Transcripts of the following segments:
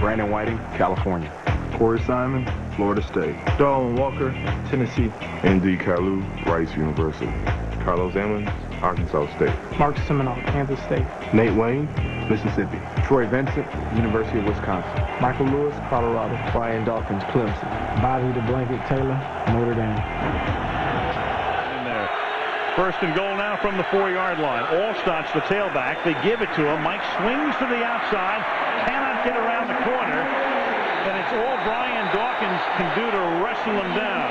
Brandon Whiting, California. Corey Simon, Florida State. Darwin Walker, Tennessee. N.D. Kalu, Rice University. Carlos Emmons, Arkansas State. Mark Seminoff, Kansas State. Nate Wayne, Mississippi. Troy Vincent, University of Wisconsin. Michael Lewis, Colorado. Brian Dawkins, Clemson. Bobby the Blanket Taylor, Notre Dame. In there. First and goal now from the 4-yard line. Allstott's the tailback. They give it to him. Mike swings to the outside. Cannot get around the corner. And it's all Brian Dawkins can do to wrestle him down.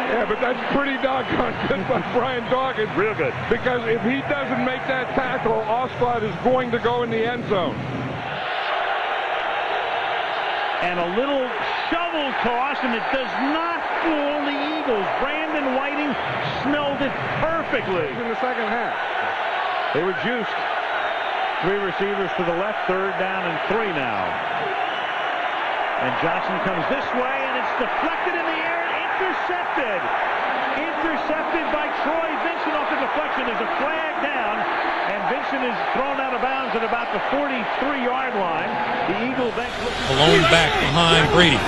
Yeah, but that's pretty doggone good by Brian Dawkins. Real good. Because if he doesn't make that tackle, Allstott is going to go in the end zone. And a little shovel toss, and it does not fool the Eagles. Brandon Whiting smelled it perfectly. In the second half. They were juiced. 3 receivers to the left, 3rd down and 3 now. And Johnson comes this way, and it's deflected in the air. Intercepted. Intercepted by Troy Vincent off the deflection. There's a flag down, and Vincent is thrown out of bounds at about the 43-yard line. The Eagle bench looking alone back behind Brady.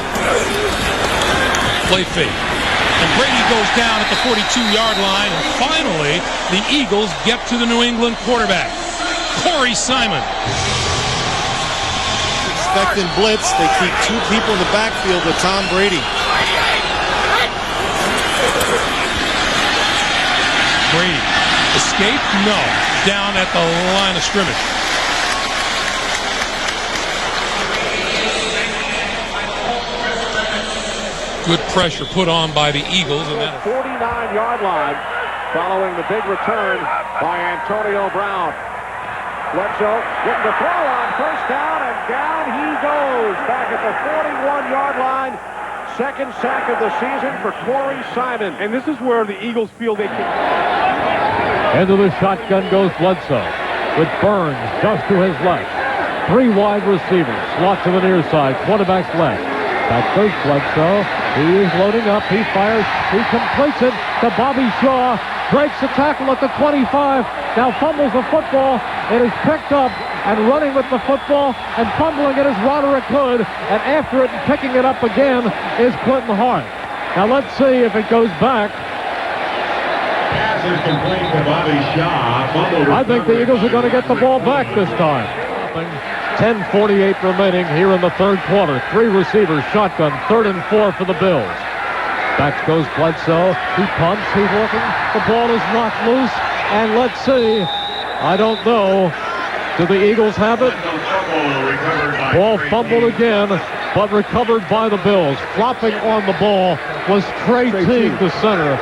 Play fake. And Brady goes down at the 42-yard line, and finally the Eagles get to the New England quarterback, Corey Simon. Expecting blitz. They keep 2 people in the backfield with Tom Brady. Brady. Escape? No. Down at the line of scrimmage. Good pressure put on by the Eagles. And then 49-yard line following the big return by Antonio Brown. Bledsoe getting the throw on first down, and down he goes back at the 41-yard line. Second sack of the season for Corey Simon. And this is where the Eagles feel they can. Into the shotgun goes Bledsoe with Burns just to his left. 3 wide receivers. Slot to the near side. Quarterback's left. Back goes Bledsoe. He is loading up. He fires. He completes it to Bobby Shaw. Breaks the tackle at the 25. Now fumbles the football. It is picked up, and running with the football and fumbling it is Roderick Hood. And after it and picking it up again is Clinton Hart. Now let's see if it goes back. Pass is complete to Bobby Shaw. I think the Eagles are going to get the ball back this time. 10:48 remaining here in the 3rd quarter. 3 receivers, shotgun, 3rd and 4 for the Bills. Back goes Bledsoe. He punts. He's looking. The ball is knocked loose. And let's see. I don't know. Do the Eagles have it? Ball fumbled again, but recovered by the Bills. Flopping on the ball was Trey Teague, the center.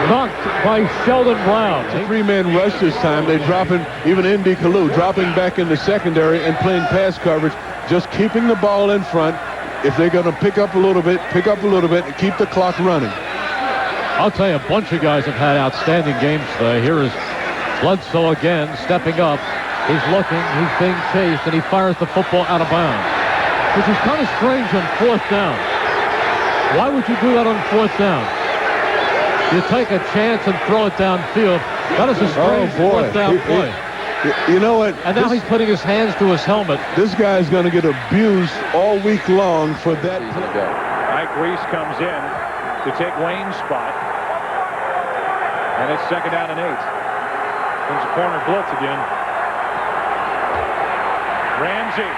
Knocked by Sheldon Brown. It's a 3-man rush this time. They're dropping, even N.D. Kalu, dropping back in the secondary and playing pass coverage, just keeping the ball in front. If they're going to pick up a little bit, and keep the clock running. I'll tell you, a bunch of guys have had outstanding games today. Here is Bledsoe again, stepping up. He's looking, he's being chased, and he fires the football out of bounds, which is kind of strange on 4th down. Why would you do that on 4th down? You take a chance and throw it downfield. That is a strange 4th down play. You know what? And now he's putting his hands to his helmet. This guy's going to get abused all week long for that. Mike Reese comes in to take Wayne's spot. And it's 2nd down and 8. Comes a corner blitz again. Ramsey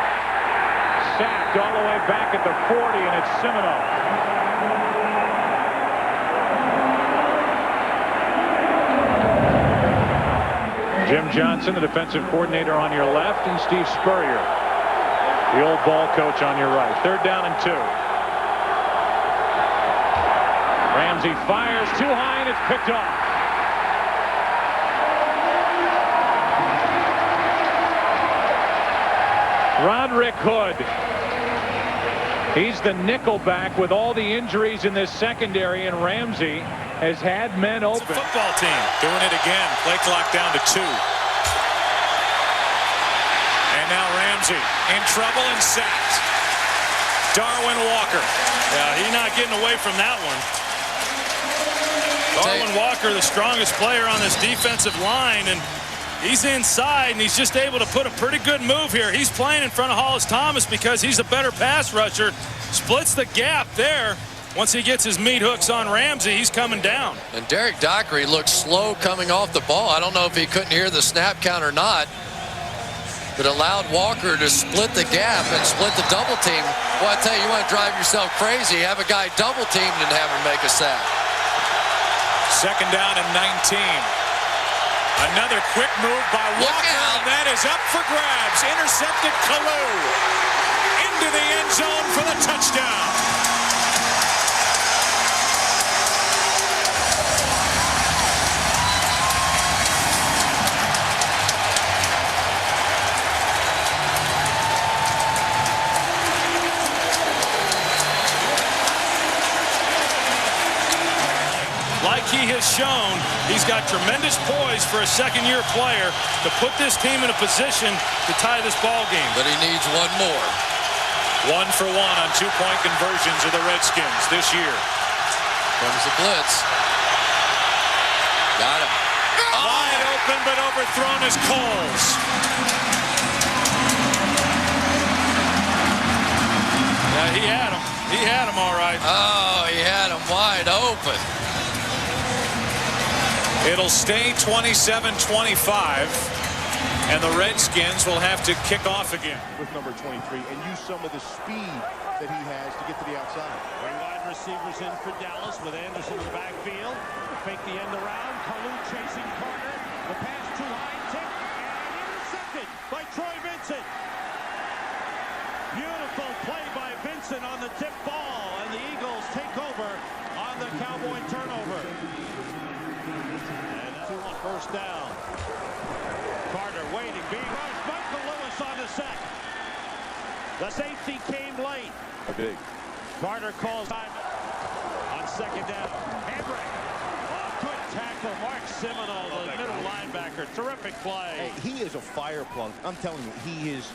sacked all the way back at the 40, and it's Seminoff. Jim Johnson, the defensive coordinator, on your left, and Steve Spurrier, the old ball coach, on your right. 3rd down and 2. Ramsey fires too high, and it's picked off. Roderick Hood. He's the nickelback with all the injuries in this secondary, and Ramsey has had men open. It's a football team doing it again. Play clock down to 2. And now Ramsey in trouble and sacked. Darwin Walker. Yeah, he's not getting away from that one. Darwin Walker, the strongest player on this defensive line, and He's inside, and he's just able to put a pretty good move here. He's playing in front of Hollis Thomas because he's a better pass rusher. Splits the gap there. Once he gets his meat hooks on Ramsey, he's coming down. And Derek Dockery looked slow coming off the ball. I don't know if he couldn't hear the snap count or not, but allowed Walker to split the gap and split the double team. Well, I tell you, you want to drive yourself crazy. Have a guy double teamed and have him make a sack. Second down and 19. Another quick move by Walker, and that is up for grabs. Intercepted Kalu into the end zone for the touchdown. Like he has shown, he's got tremendous poise for a second-year player to put this team in a position to tie this ball game. But he needs one more. 1 for 1 on two-point conversions of the Redskins this year. Comes the blitz. Got him. Wide open, but overthrown is Coles. Yeah, he had him. He had him all right. Oh, he had him wide open. It'll stay 27-25, and the Redskins will have to kick off again. With number 23 and use some of the speed that he has to get to the outside. Three wide receivers in for Dallas with Anderson in the backfield. Fake the end around. Kalu chasing Carter. The pass too high, tip, and intercepted by Troy Vincent. Beautiful play by Vincent on the tip ball, and the Eagles take over on the Cowboy turnover. And that's on first down. Carter waiting, being rushed. Michael Lewis on the sack. The safety came late. Big. Carter calls time on second down. Hambrick. Oh, good tackle. Mark Seminole, the middle linebacker. Terrific play. Hey, he is a fire plug. I'm telling you, he is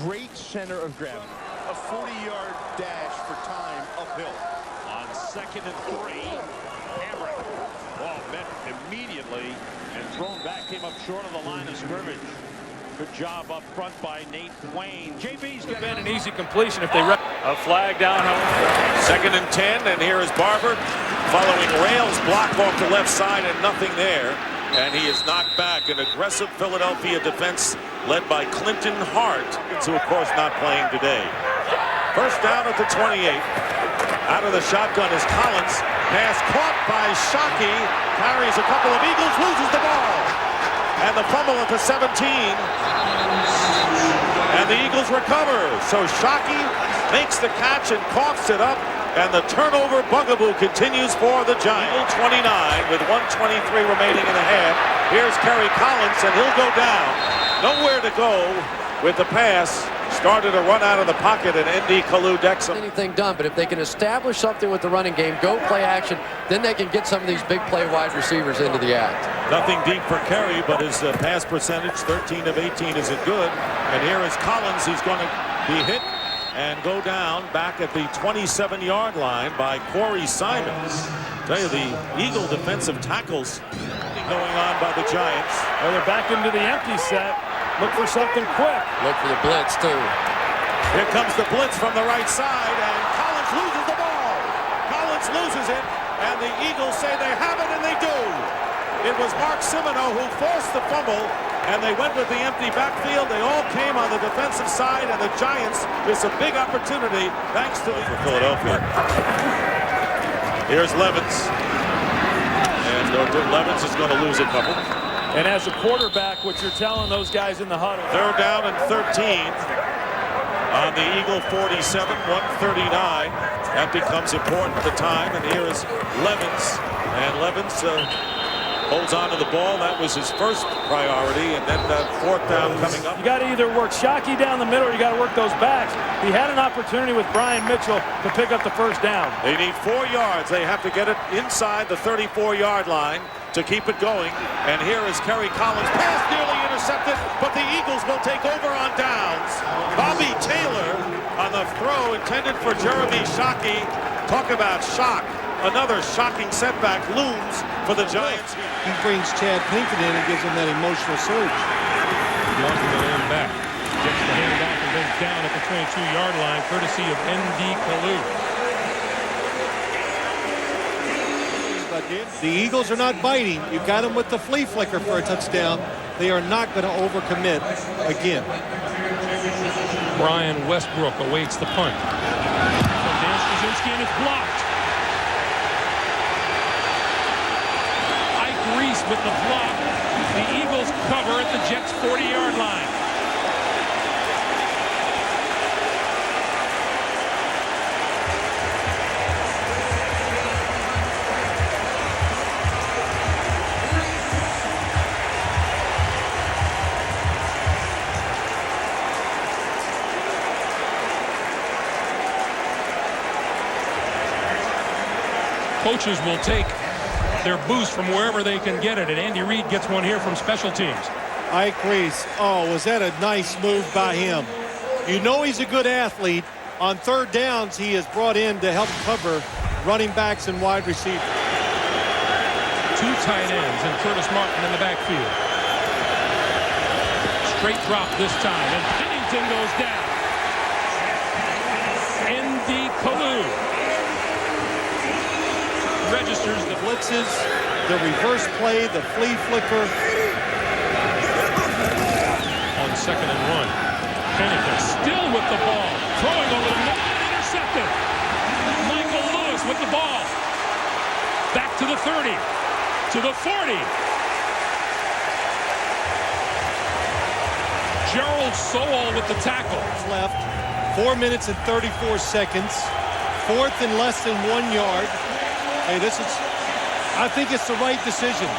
great center of gravity. A 40-yard dash for time uphill. On second and 3, Hambrick. Ball met immediately and thrown back. Came up short of the line of scrimmage. Good job up front by Nate Wayne. JB's got been an easy completion if they a flag down home. Second and 10, and here is Barber following rails block off the left side and nothing there. And he is knocked back. An aggressive Philadelphia defense led by Clinton Hart, who of course not playing today. First down at the 28. Out of the shotgun is Collins. Pass caught by Shockey. Carries a couple of Eagles, loses the ball. And the fumble at the 17. And the Eagles recover. So Shockey makes the catch and coughs it up. And the turnover bugaboo continues for the Giants. 29 with 1:23 remaining in the half. Here's Kerry Collins, and he'll go down. Nowhere to go with the pass. Started a run out of the pocket, and N.D. Kalu decks him. Anything done, but if they can establish something with the running game, go play action, then they can get some of these big play wide receivers into the act. Nothing deep for Kerry, but his pass percentage, 13 of 18, isn't good. And here is Collins. He's going to be hit and go down back at the 27-yard line by Corey Simons. Tell you, the Eagle defensive tackles going on by the Giants. Well, they're back into the empty set. Look for something quick. Look for the blitz, too. Here comes the blitz from the right side, and Collins loses the ball. Collins loses it, and the Eagles say they have it, and they do. It was Mark Seminole who forced the fumble, and they went with the empty backfield. They all came on the defensive side, and the Giants, there's a big opportunity thanks to for Philadelphia. Here's Levens. And Levens is going to lose a couple. And as a quarterback, what you're telling those guys in the huddle. Third down and 13 on the Eagle 47, 1:39. That becomes important at the time. And here is Levens. And Levens holds on to the ball. That was his first priority. And then fourth down coming up. You got to either work Shockey down the middle or you got to work those backs. He had an opportunity with Brian Mitchell to pick up the first down. They need 4 yards. They have to get it inside the 34-yard line to keep it going. And here is Kerry Collins. Pass nearly intercepted, but the Eagles will take over on downs. Bobby Taylor on the throw intended for Jeremy Shockey. Talk about shock Another shocking setback looms for the Giants. He brings Chad Pinkton in and gives him that emotional surge. Lost the lane back. Gets the hand off and then down at the 22-yard line, courtesy of N.D. Kalu. The Eagles are not biting. You've got them with the flea flicker for a touchdown. They are not going to overcommit again. Brian Westbrook awaits the punt. From Dan Straczynski, and it's blocked. Ike Reese with the block. The Eagles cover at the Jets' 40-yard line. Coaches will take their boost from wherever they can get it, and Andy Reid gets one here from special teams. Ike Reese, oh, was that a nice move by him? You know he's a good athlete. On third downs, he is brought in to help cover running backs and wide receivers. Two tight ends and Curtis Martin in the backfield. Straight drop this time, and Pennington goes down. N.D. Kalu registers the blitzes, the reverse play, the flea flicker. On 2nd and 1. Pennington still with the ball. Throwing over the middle, intercepted. Michael Lewis with the ball. Back to the 30. To the 40. Gerald Sowell with the tackle. Left. 4 minutes and 34 seconds. 4th and less than 1 yard. Hey, I think it's the right decision.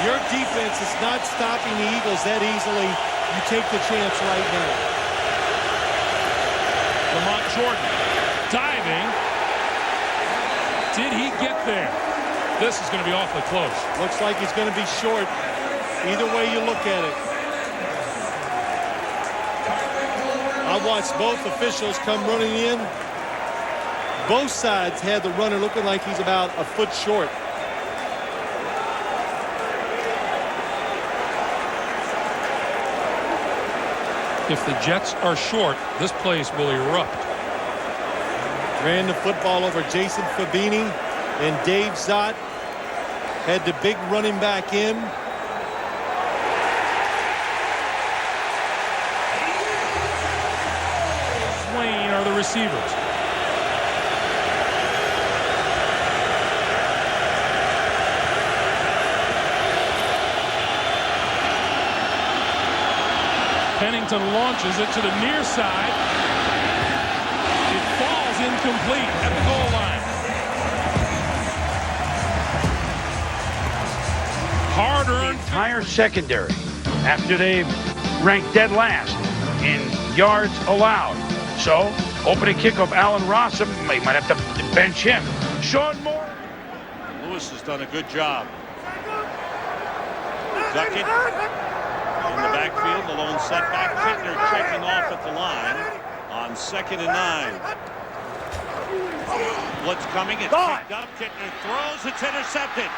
Your defense is not stopping the Eagles that easily. You take the chance right now. Lamont Jordan diving. Did he get there? This is going to be awfully close. Looks like he's going to be short. Either way you look at it. I watched both officials come running in. Both sides had the runner looking like he's about a foot short. If the Jets are short, this place will erupt. Ran the football over Jason Fabini and Dave Zott. Had the big running back in. Swain are the receivers. Pennington launches it to the near side. It falls incomplete at the goal line. Hard-earned. Entire secondary, after they've ranked dead last in yards allowed. So, opening kickoff, Allen Rossum, might have to bench him. Sean Moore. Lewis has done a good job. Duckett in the backfield, the lone setback. Kittner checking off at the line on 2nd and 9. Blitz coming, it's picked up. Kittner throws, it's intercepted.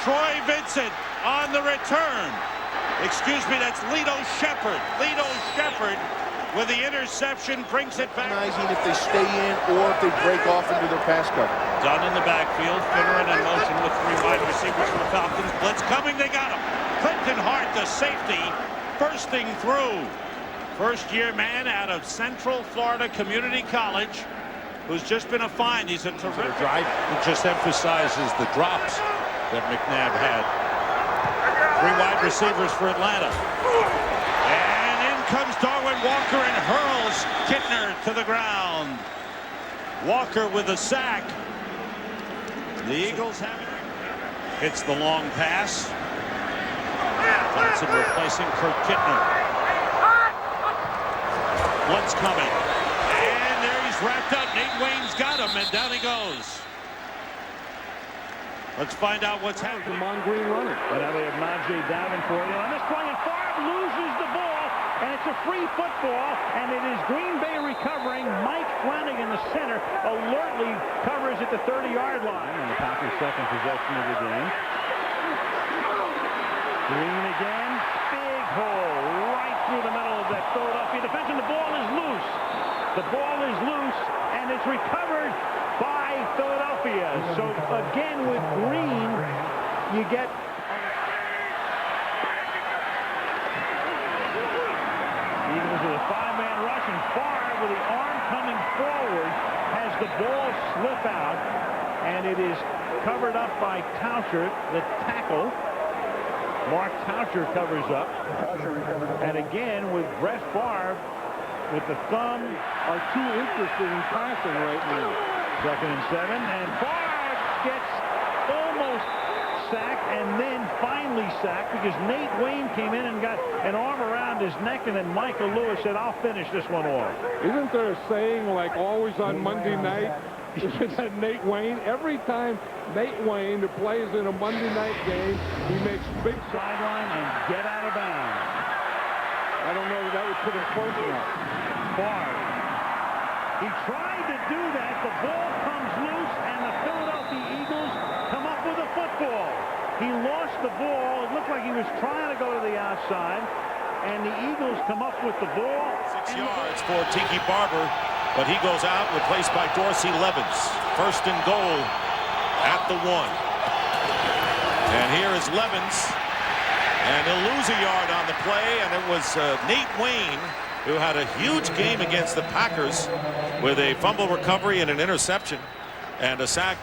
Troy Vincent on the return. Excuse me, that's Lito Shepherd. Lito Shepherd with the interception brings it back. If they stay in or if they break off into their pass cover. Dunn in the backfield, Finneran in motion with 3 wide receivers for the Falcons. Blitz coming, they got him. Clinton Hart, the safety, bursting through. First-year man out of Central Florida Community College, who's just been a find. He's a terrific drive. It just emphasizes the drops that McNabb had. 3 wide receivers for Atlanta. And in comes Darwin Walker and hurls Kittner to the ground. Walker with a sack. The Eagles have it. Hits the long pass. Johnson replacing Kurt Kittner. Blitz coming. And there he's wrapped up. Nate Wayne's got him, and down he goes. Let's find out what's happening. Come on, Green runner. But now they have Najee Davenport. On this play, and Favre loses the ball. and it's a free football, and it is Green Bay recovering. Mike Flanagan, the center, alertly covers at the 30-yard line. And the Packers' second possession of the game. Green again, big hole right through the middle of that Philadelphia defense, and the ball is loose. The ball is loose, and it's recovered by Philadelphia. So again with Green, you get Eagles with a 5-man rush, and Favre with the arm coming forward has the ball slip out, and it is covered up by Tauscher, the tackle. Mark Tauscher covers up, and again with Brett Favre with the thumb. Are too interested in passing right now. 2nd and 7, and Favre gets almost sacked and then finally sacked because Nate Wayne came in and got an arm around his neck, and then Michael Lewis said, "I'll finish this one off." Isn't there a saying like always on Monday night? Isn't that Nate Wayne? Every time Nate Wayne, who plays in a Monday night game, he makes big sideline and get out of bounds. I don't know if that would put him close enough. Favre. He tried to do that. The ball comes loose, and the Philadelphia Eagles come up with a football. He lost the ball. It looked like he was trying to go to the outside, and the Eagles come up with the ball. 6 yards for Tiki Barber, but he goes out, replaced by Dorsey Levens. 1st and goal at the 1. And here is Levens, and he'll lose a yard on the play, and it was Nate Wayne who had a huge game against the Packers with a fumble recovery and an interception and a sack.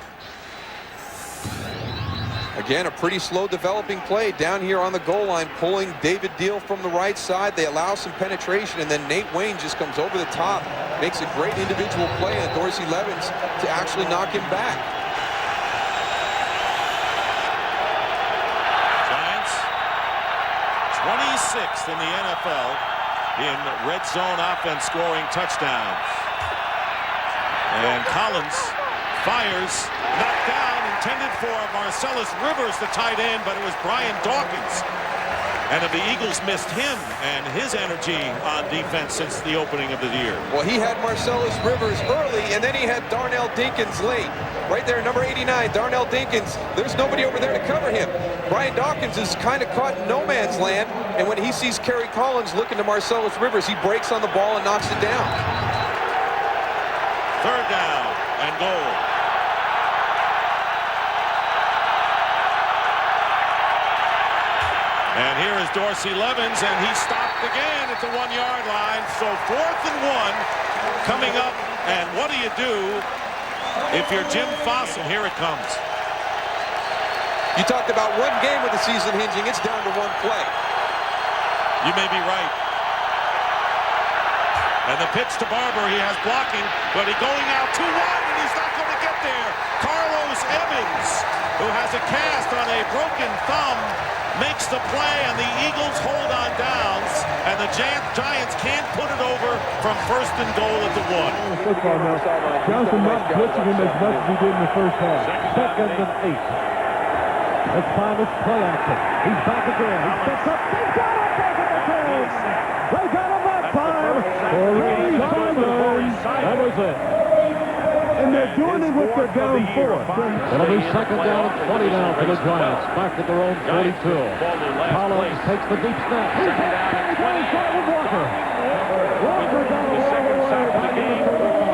Again, a pretty slow developing play down here on the goal line, pulling David Deal from the right side. They allow some penetration, and then Nate Wayne just comes over the top, makes a great individual play, and Dorsey Levens to actually knock him back. Giants, 26th in the NFL in red zone offense scoring touchdowns. And Collins fires, knocked down, intended for Marcellus Rivers, the tight end, but it was Brian Dawkins. And the Eagles missed him and his energy on defense since the opening of the year. Well, he had Marcellus Rivers early, and then he had Darnell Dinkins late. Right there, number 89, Darnell Dinkins. There's nobody over there to cover him. Brian Dawkins is kind of caught in no man's land, and when he sees Kerry Collins looking to Marcellus Rivers, he breaks on the ball and knocks it down. 3rd down and goal. And here is Dorsey Levens, and he stopped again at the 1-yard line. So 4th and 1 coming up. And what do you do if you're Jim Fossum? Here it comes. You talked about one game of the season hinging. It's down to one play. You may be right. And the pitch to Barber, he has blocking, but he's going out too wide, and he's not going to get there. Carlos Evans, who has a cast on a broken thumb, makes the play, and the Eagles hold on downs, and the Giants can't put it over from 1st and goal at the 1. Football now. Johnson not blitzing him as much as he did in the first half. 2nd and 8. Let's find this play action. He's back again. He steps up. They got him back at the 10. They got him that time. That was it. And they're doing it with their down 4. It'll be 2nd down and 20 now for the Giants. Back at their own 42. Collins takes the deep snap. He's hit. He goes short with Walker. Walker down all the way back to the 35.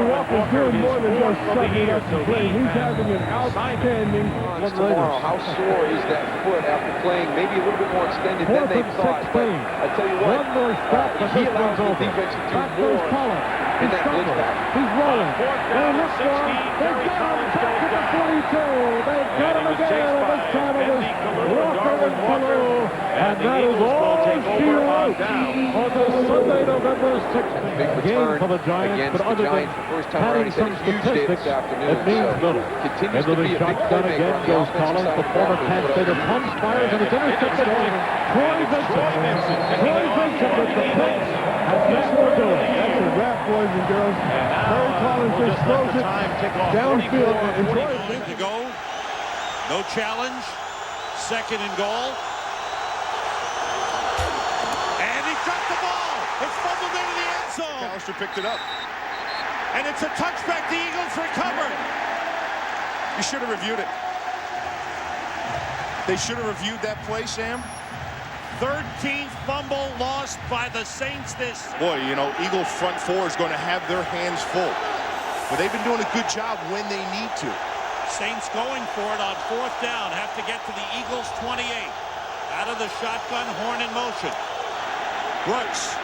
Walker's doing more than just sucking up the play. He's having an outstanding one tomorrow. How sore is that foot after playing maybe a little bit more extended than they thought? But I tell you what, one more step, but he this allows one's the over. defense to do Back more goes Collins. in that blitz back. He's rolling. They look for him. They got him back to the 42. They got him again. And this time it was Walker and Kalu. And that is all she wrote on the Sunday, November 6th game for the Giants. But other than having some statistics, it means little. Into the shotgun again goes Collins, the former Penn Stater punch, fires, and it's intercepted on Troy Vincent. Troy Vincent with the pitch, and that will do it. That's a wrap, boys and girls. Kerry Collins just throws it downfield. And Troy 40 to go. No challenge. 2nd and goal. Foster picked it up. And it's a touchback. The Eagles recover. You should have reviewed it. They should have reviewed that play, Sam. 13th fumble lost by the Saints this. Boy, you know, Eagle front four is going to have their hands full. But they've been doing a good job when they need to. Saints going for it on 4th down. Have to get to the Eagles 28. Out of the shotgun, horn in motion. Brooks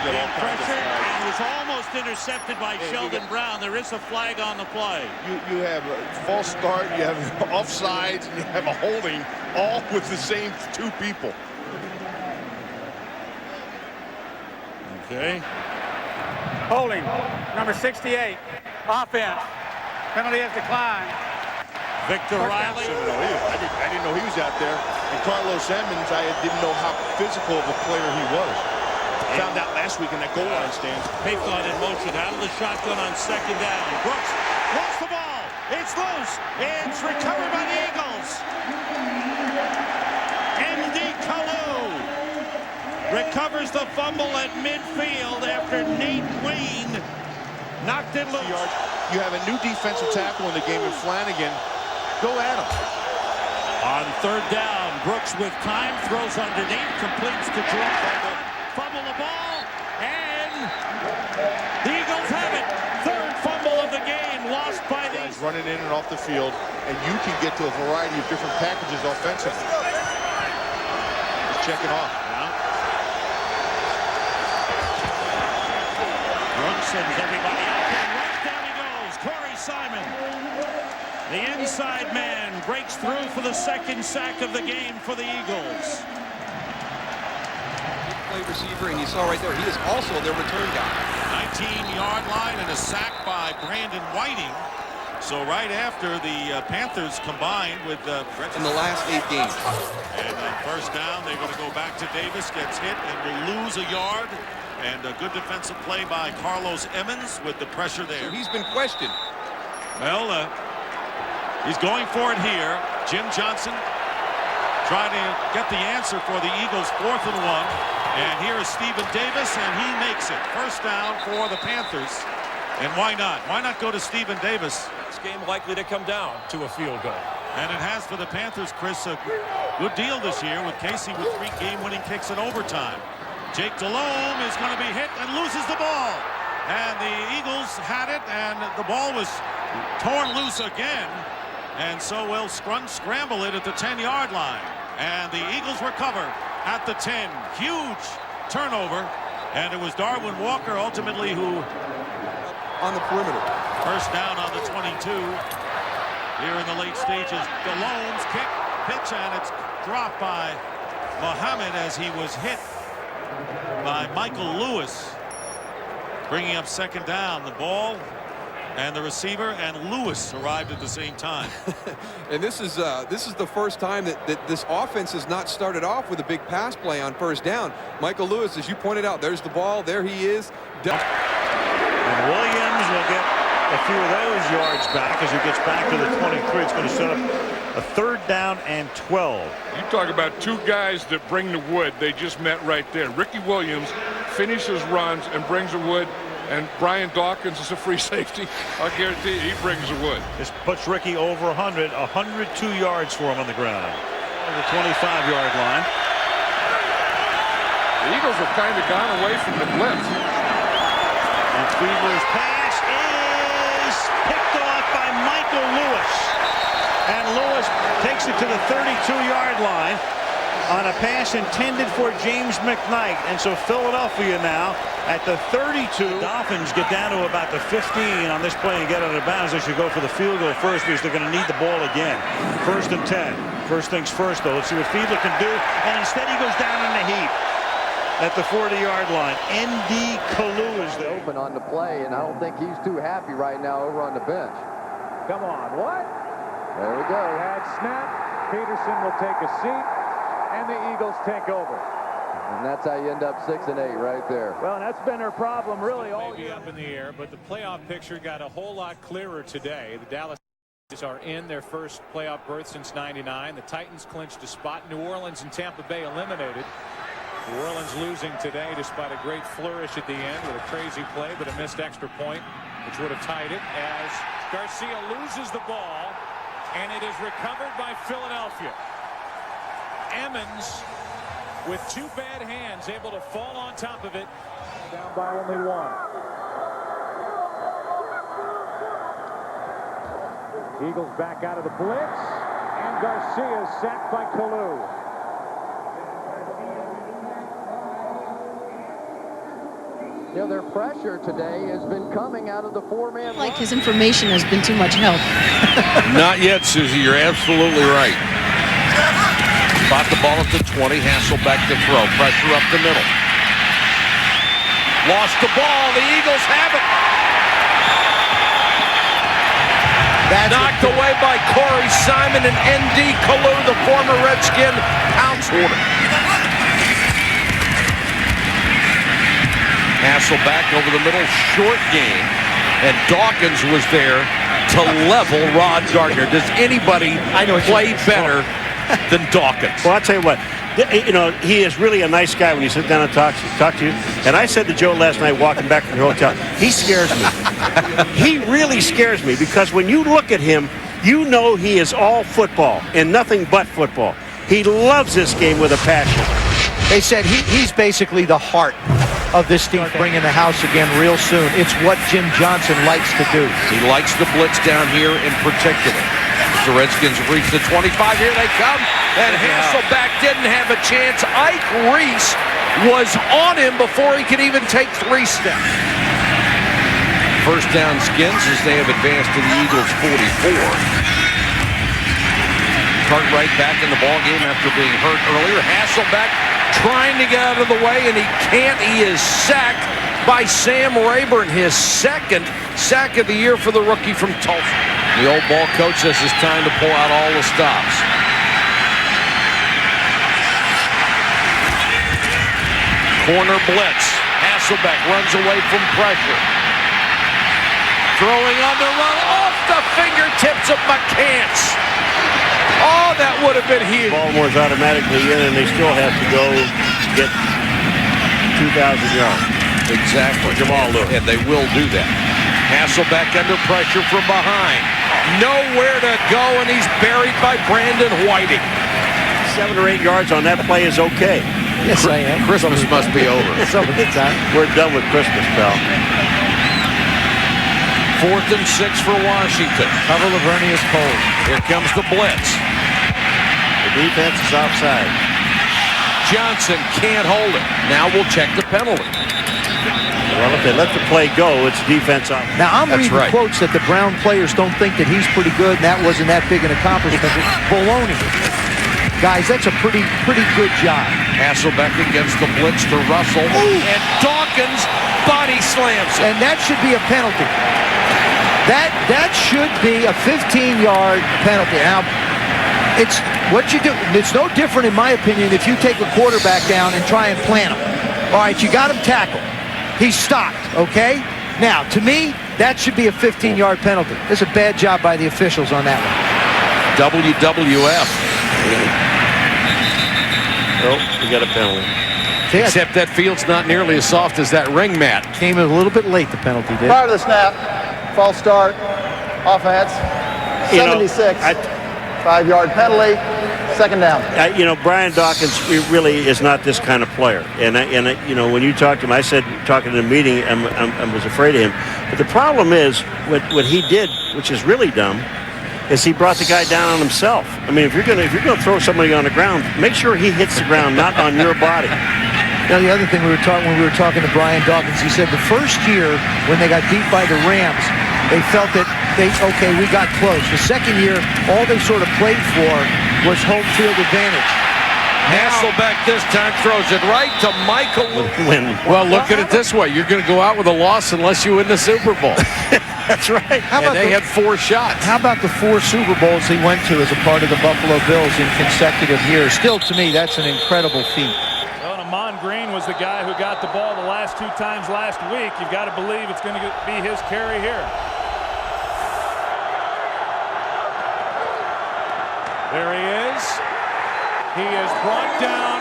being pressured and was almost intercepted by Sheldon Brown. There is a flag on the play. You have a false start, you have offsides, and you have a holding, all with the same two people. Okay. Holding, number 68, offense. Penalty has declined. Victor Riley. I didn't know he was out there. And Carlos Emmons, I didn't know how physical of a player he was. Found out last week in that goal line stand. Payton in motion, out of the shotgun on 2nd down. Brooks lost the ball. It's loose. It's recovered by the Eagles. M.D. Kalu recovers the fumble at midfield after Nate Wayne knocked it loose. You have a new defensive tackle in the game in Flanagan. Go at him. On 3rd down, Brooks with time, throws underneath, completes to Jordan. Fumble the ball, and the Eagles have it. 3rd fumble of the game, lost by these. Running in and off the field, and you can get to a variety of different packages offensively. Just checking off. Brooks sends everybody out there. Right down he goes. Corey Simon. The inside man breaks through for the 2nd sack of the game for the Eagles. Play receiver, and you saw right there, he is also their return guy. 19-yard line and a sack by Brandon Whiting. So right after the Panthers combined with in the last 8 games. And on 1st down, they're going to go back to Davis, gets hit and will lose a yard. And a good defensive play by Carlos Emmons with the pressure there. So he's been questioned. Well, he's going for it here. Jim Johnson trying to get the answer for the Eagles 4th and 1. And here is Stephen Davis, and he makes it. 1st down for the Panthers. And why not? Why not go to Stephen Davis? This game likely to come down to a field goal. And it has for the Panthers, Chris, a good deal this year with Casey with 3 game-winning kicks in overtime. Jake Delhomme is going to be hit and loses the ball. And the Eagles had it, and the ball was torn loose again. And so we'll scramble it at the 10-yard line. And the Eagles recover at the 10. Huge turnover. And it was Darwin Walker ultimately who... on the perimeter. 1st down on the 22. Here in the late stages, Delhomme's kick, pitch, and it's dropped by Muhammad as he was hit by Michael Lewis. Bringing up 2nd down. The ball and the receiver and Lewis arrived at the same time. And this is the first time that this offense has not started off with a big pass play on 1st down. Michael Lewis, as you pointed out, there's the ball. There he is. And Williams will get a few of those yards back as he gets back to the 23. It's going to set up a 3rd down and 12. You talk about 2 guys that bring the wood. They just met right there. Ricky Williams finishes runs and brings the wood, and Brian Dawkins is a free safety. I guarantee you, he brings the wood. This puts Ricky over 100, 102 yards for him on the ground. On the 25-yard line. The Eagles have kind of gone away from the blitz. And Cleaver's pass is picked off by Michael Lewis. And Lewis takes it to the 32-yard line on a pass intended for James McKnight. And so Philadelphia now at the 32. The Dolphins get down to about the 15 on this play and get out of bounds. They should go for the field goal first because they're going to need the ball again. 1st and 10. First things first, though. Let's see what Fiedler can do. And instead he goes down in the heap at the 40-yard line. N.D. Kalu is there. Open on the play, and I don't think he's too happy right now over on the bench. Come on, what? There we go. Had snap. Peterson will take a seat, and the Eagles take over. And that's how you end up 6-8 right there. Well, and that's been their problem really all year. Up in the air, but the playoff picture got a whole lot clearer today. The Dallas are in their first playoff berth since '99. The Titans clinched a spot. New Orleans and Tampa Bay eliminated. New Orleans losing today despite a great flourish at the end with a crazy play, but a missed extra point, which would have tied it as Garcia loses the ball, and it is recovered by Philadelphia. Emmons, with two bad hands, able to fall on top of it. Down by only one. Eagles back out of the blitz, and Garcia is sacked by Kalu. You know, their pressure today has been coming out of the four-man. Like his information has been too much help. Not yet, Susie. You're absolutely right. Spot the ball at the 20. Hasselbeck to throw. Pressure up the middle. Lost the ball. The Eagles have it. That's knocked away by Corey Simon, and N.D. Kalu, the former Redskin, pounds order. Hasselbeck over the middle, short game, and Dawkins was there to level Rod Gardner. Does anybody play better than Dawkins? Well, I'll tell you what. You know, he is really a nice guy when you sit down and talk to you. And I said to Joe last night walking back from the hotel, he scares me. He really scares me because when you look at him, you know he is all football and nothing but football. He loves this game with a passion. They said he's basically the heart of this team bringing the house again real soon. It's what Jim Johnson likes to do. He likes the blitz down here in particular. The Redskins have reached the 25. Here they come. And Hasselbeck didn't have a chance. Ike Reese was on him before he could even take 3 steps. First down Skins as they have advanced to the Eagles 44. Cartwright back in the ballgame after being hurt earlier. Hasselbeck trying to get out of the way, and he can't. He is sacked by Sam Rayburn, his second sack of the year for the rookie from Tulsa. The old ball coach says it's time to pull out all the stops. Corner blitz. Hasselbeck runs away from pressure. Throwing on the run off the fingertips of McCants. Oh, that would have been huge. Baltimore's automatically in, and they still have to go get 2,000 yards. Exactly. And they will do that. Hasselbeck under pressure from behind. Nowhere to go, and he's buried by Brandon Whiting. 7 or 8 yards on that play is okay. Yes, I am. Christmas must be over. Some of the time. We're done with Christmas, pal. 4th and 6 for Washington. Cover Lavernius Cole. Here comes the blitz. The defense is offside. Johnson can't hold it. Now we'll check the penalty. Well, if they let the play go, it's defense off. Now, I'm reading quotes that the Brown players don't think that he's pretty good, and that wasn't that big an accomplishment. Baloney. Guys, that's a pretty good job. Hasselbeck against the blitz to Russell. Ooh. And Dawkins body slams it. And that should be a penalty. That should be a 15-yard penalty. Now, it's what you do. It's no different, in my opinion, if you take a quarterback down and try and plant him. All right, you got him tackled. He's stopped, okay? Now, to me, that should be a 15-yard penalty. There's a bad job by the officials on that one. WWF. Oh, we got a penalty. Except that field's not nearly as soft as that ring mat. Came a little bit late, the penalty did. Prior to the snap, false start, offense, 76, 5-yard penalty, second down. You know, Brian Dawkins really is not this kind of player. And you know, when you talk to him, I said, talking in a meeting, I was afraid of him. But the problem is, what he did, which is really dumb, is he brought the guy down on himself. I mean, if you're gonna throw somebody on the ground, make sure he hits the ground, not on your body. Now, the other thing when we were talking to Brian Dawkins, he said the first year when they got beat by the Rams, they felt that we got close. The second year, all they sort of played for was home field advantage. Hasselbeck this time throws it right to Michael. Well, look at it this way. You're going to go out with a loss unless you win the Super Bowl. That's right. And they had 4 shots. How about the 4 Super Bowls he went to as a part of the Buffalo Bills in consecutive years? Still, to me, that's an incredible feat. Well, Amon Green was the guy who got the ball the last 2 times last week. You've got to believe it's going to be his carry here. There he is. He is brought down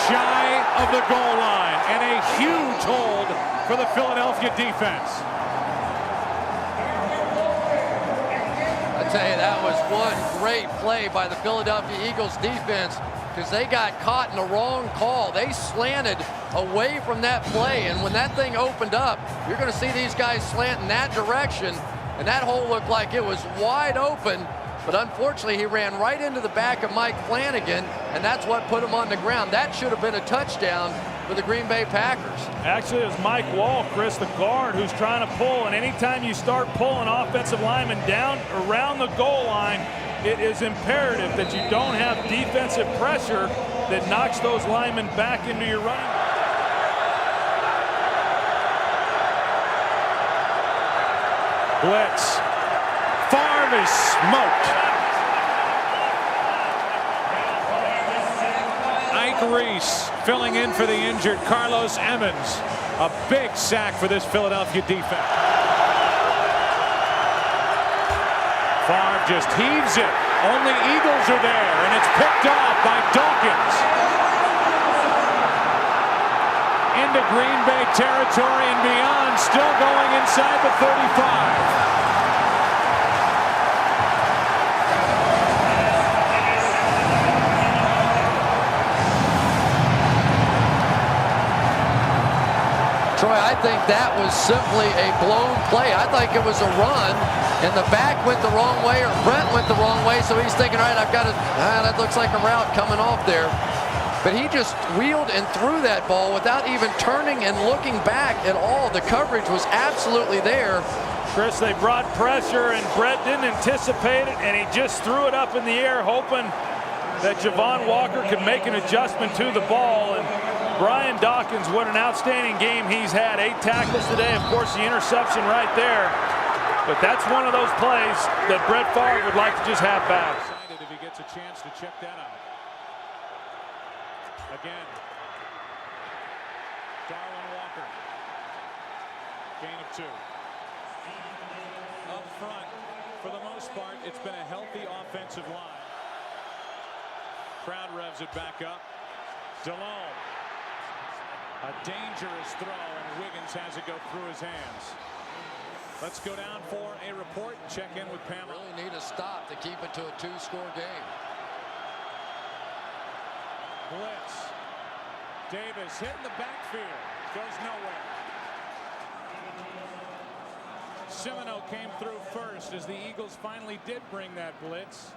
shy of the goal line, and a huge hold for the Philadelphia defense. I tell you, that was one great play by the Philadelphia Eagles defense, because they got caught in the wrong call. They slanted away from that play, and when that thing opened up, you're going to see these guys slant in that direction, and that hole looked like it was wide open. But unfortunately, he ran right into the back of Mike Flanagan, and that's what put him on the ground. That should have been a touchdown for the Green Bay Packers. Actually, it was Mike Wall, Chris, the guard, who's trying to pull. And anytime you start pulling offensive linemen down around the goal line, it is imperative that you don't have defensive pressure that knocks those linemen back into your running. Blitz. Favre is smoked. Ike Reese filling in for the injured Carlos Emmons. A big sack for this Philadelphia defense. Favre just heaves it. Only Eagles are there, and it's picked off by Dawkins. Into Green Bay territory and beyond, still going inside the 35. Troy, I think that was simply a blown play. I think it was a run, and the back went the wrong way, or Brent went the wrong way, so he's thinking, all right, I've got to, that looks like a route coming off there. But he just wheeled and threw that ball without even turning and looking back at all. The coverage was absolutely there. Chris, they brought pressure, and Brett didn't anticipate it, and he just threw it up in the air, hoping that Javon Walker could make an adjustment to the ball. And Brian Dawkins, what an outstanding game he's had. 8 tackles today. Of course, the interception right there. But that's one of those plays that Brett Favre would like to just have back. Excited if he gets a chance to check that out. Again. Darwin Walker. Gain of 2. Up front, for the most part, it's been a healthy offensive line. Crowd revs it back up. Delhomme. A dangerous throw, and Wiggins has it go through his hands. Let's go down for a report and check in with Pamela. Really need a stop to keep it to a 2-score game. Blitz. Davis hitting the backfield. Goes nowhere. Semino came through first as the Eagles finally did bring that blitz.